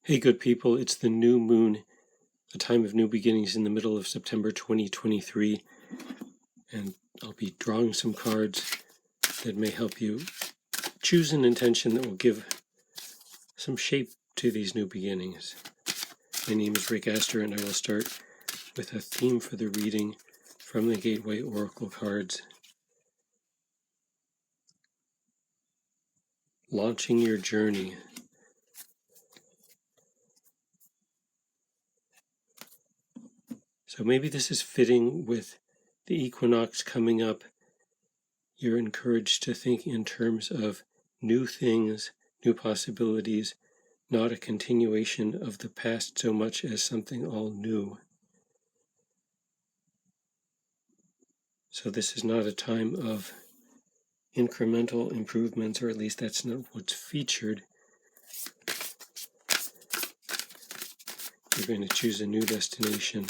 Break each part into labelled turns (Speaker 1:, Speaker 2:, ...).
Speaker 1: Hey, good people, it's the new moon, a time of new beginnings in the middle of September 2023, and I'll be drawing some cards that may help you choose an intention that will give some shape to these new beginnings. My name is Rick Aster, and I will start with a theme for the reading from the Gateway Oracle cards. Launching your journey. So maybe this is fitting with the equinox coming up. You're encouraged to think in terms of new things, new possibilities, not a continuation of the past so much as something all new. So this is not a time of incremental improvements, or at least that's not what's featured. You're going to choose a new destination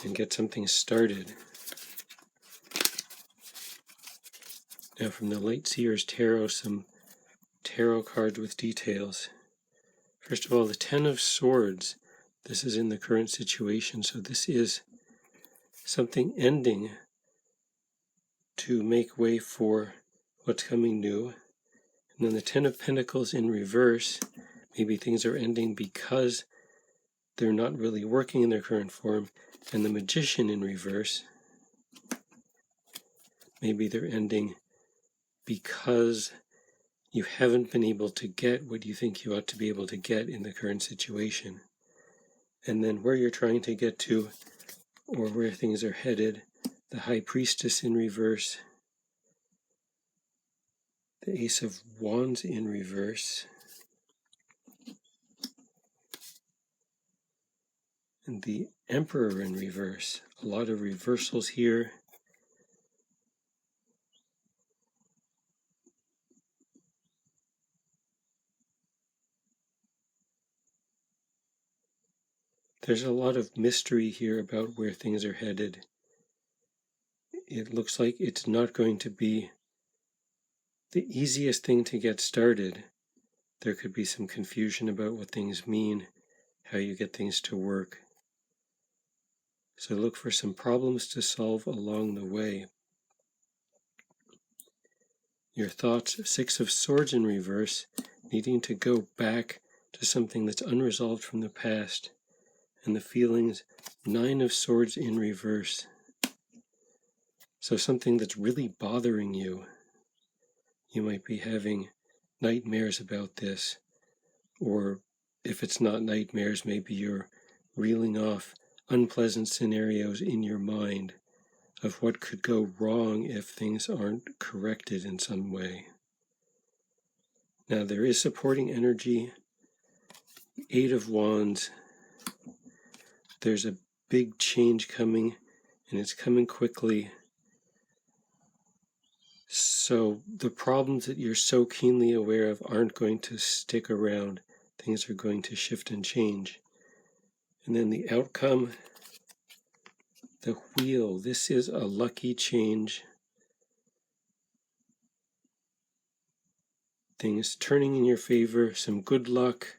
Speaker 1: and get something started. Now from the Light Seer's Tarot, some tarot cards with details. First of all, the Ten of Swords. This is in the current situation, so this is something ending to make way for what's coming new. And then the Ten of Pentacles in reverse. Maybe things are ending because they're not really working in their current form. And the Magician in reverse. Maybe they're ending because you haven't been able to get what you think you ought to be able to get in the current situation. And then where you're trying to get to, or where things are headed, the High Priestess in reverse, the Ace of Wands in reverse, and the Emperor in reverse. A lot of reversals here. There's a lot of mystery here about where things are headed. It looks like it's not going to be the easiest thing to get started. There could be some confusion about what things mean, how you get things to work. So look for some problems to solve along the way. Your thoughts, Six of Swords in reverse, needing to go back to something that's unresolved from the past. And the feelings, Nine of Swords in reverse. So something that's really bothering you. You might be having nightmares about this. Or if it's not nightmares, maybe you're reeling off unpleasant scenarios in your mind of what could go wrong if things aren't corrected in some way. Now there is supporting energy. Eight of Wands. There's a big change coming, and it's coming quickly. So the problems that you're so keenly aware of aren't going to stick around. Things are going to shift and change. And then the outcome, the Wheel. This is a lucky change. Things turning in your favor, some good luck.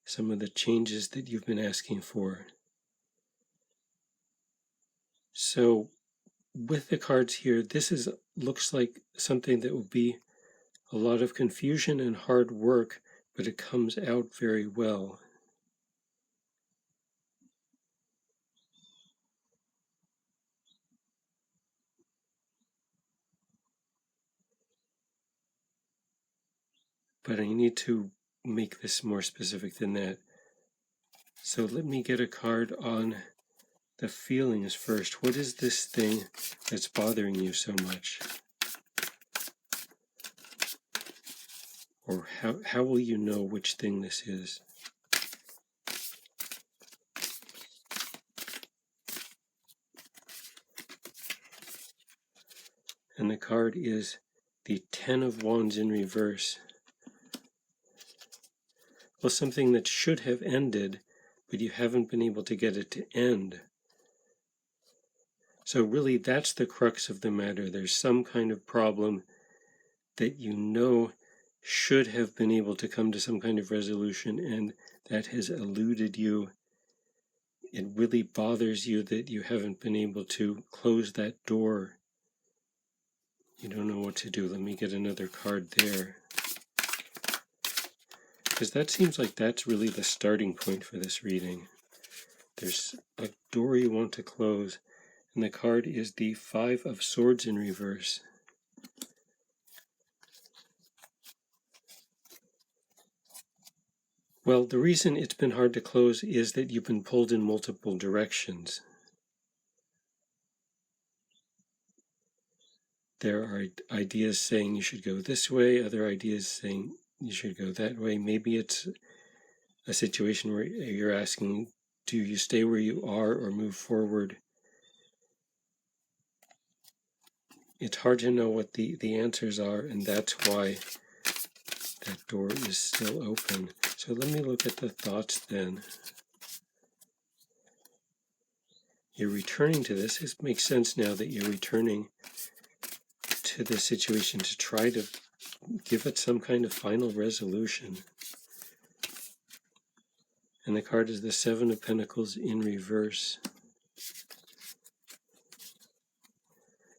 Speaker 1: Some of the changes that you've been asking for. So with the cards here, this looks like something that will be a lot of confusion and hard work, but it comes out very well. But I need to make this more specific than that. So let me get a card on the feelings first. What is this thing that's bothering you so much? Or how will you know which thing this is? And the card is the Ten of Wands in reverse. Well, something that should have ended, but you haven't been able to get it to end. So really, that's the crux of the matter. There's some kind of problem that you know should have been able to come to some kind of resolution, and that has eluded you. It really bothers you that you haven't been able to close that door. You don't know what to do. Let me get another card there. Because that seems like that's really the starting point for this reading. There's a door you want to close, and the card is the Five of Swords in reverse. Well, the reason it's been hard to close is that you've been pulled in multiple directions. There are ideas saying you should go this way, other ideas saying you should go that way. Maybe it's a situation where you're asking, do you stay where you are or move forward? It's hard to know what the answers are, and that's why that door is still open. So let me look at the thoughts then. You're returning to this. It makes sense now that you're returning to this situation to try to give it some kind of final resolution. And the card is the Seven of Pentacles in reverse.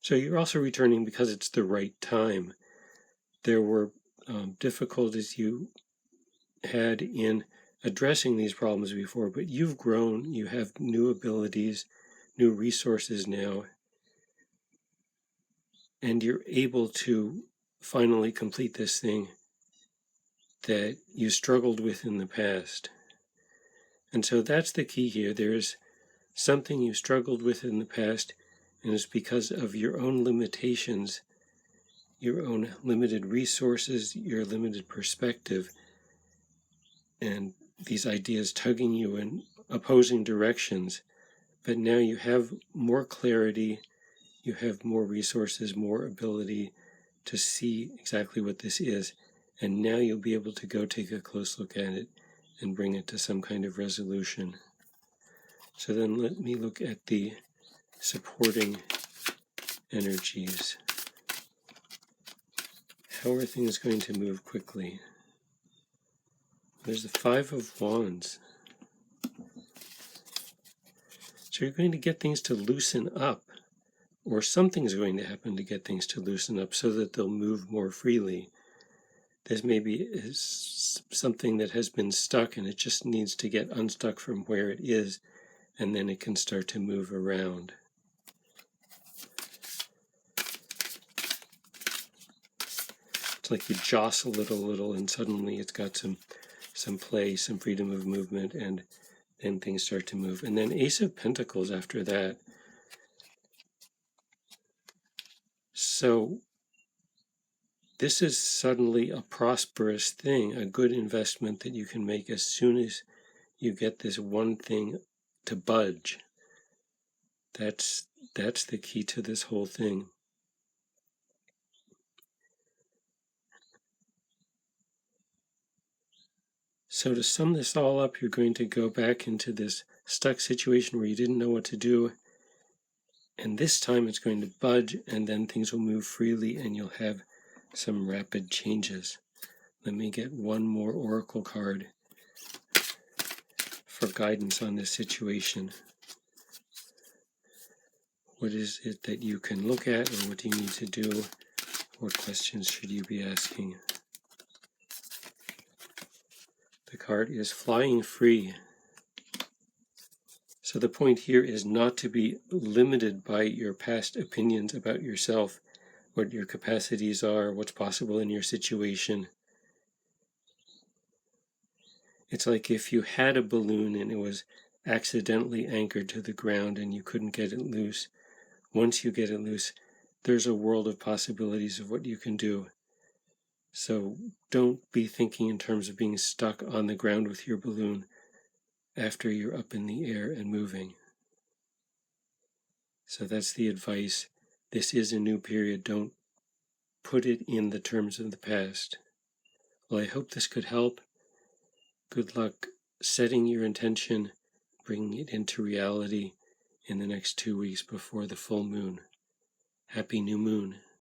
Speaker 1: So you're also returning because it's the right time. There were difficulties you had in addressing these problems before, but you've grown, you have new abilities, new resources now, and you're able to finally complete this thing that you struggled with in the past. And so that's the key here. There's something you struggled with in the past, and it's because of your own limitations, your own limited resources, your limited perspective, and these ideas tugging you in opposing directions. But now you have more clarity, you have more resources, more ability to see exactly what this is, and now you'll be able to go take a close look at it and bring it to some kind of resolution. So then let me look at the supporting energies. How are things going to move quickly? There's the Five of Wands. So you're going to get things to loosen up, or something's going to happen to get things to loosen up so that they'll move more freely. This maybe is something that has been stuck and it just needs to get unstuck from where it is, and then it can start to move around. It's like you jostle it a little and suddenly it's got some play, some freedom of movement, and then things start to move. And then Ace of Pentacles after that. So this is suddenly a prosperous thing, a good investment that you can make as soon as you get this one thing to budge. That's the key to this whole thing. So to sum this all up, you're going to go back into this stuck situation where you didn't know what to do, and this time it's going to budge, and then things will move freely and you'll have some rapid changes. Let me get one more oracle card for guidance on this situation. What is it that you can look at, or what do you need to do? What questions should you be asking? The card is Flying Free. So the point here is not to be limited by your past opinions about yourself, what your capacities are, what's possible in your situation. It's like if you had a balloon and it was accidentally anchored to the ground and you couldn't get it loose. Once you get it loose, there's a world of possibilities of what you can do. So don't be thinking in terms of being stuck on the ground with your balloon after you're up in the air and moving. So that's the advice. This is a new period. Don't put it in the terms of the past. Well, I hope this could help. Good luck setting your intention, bringing it into reality in the next 2 weeks before the full moon. Happy new moon.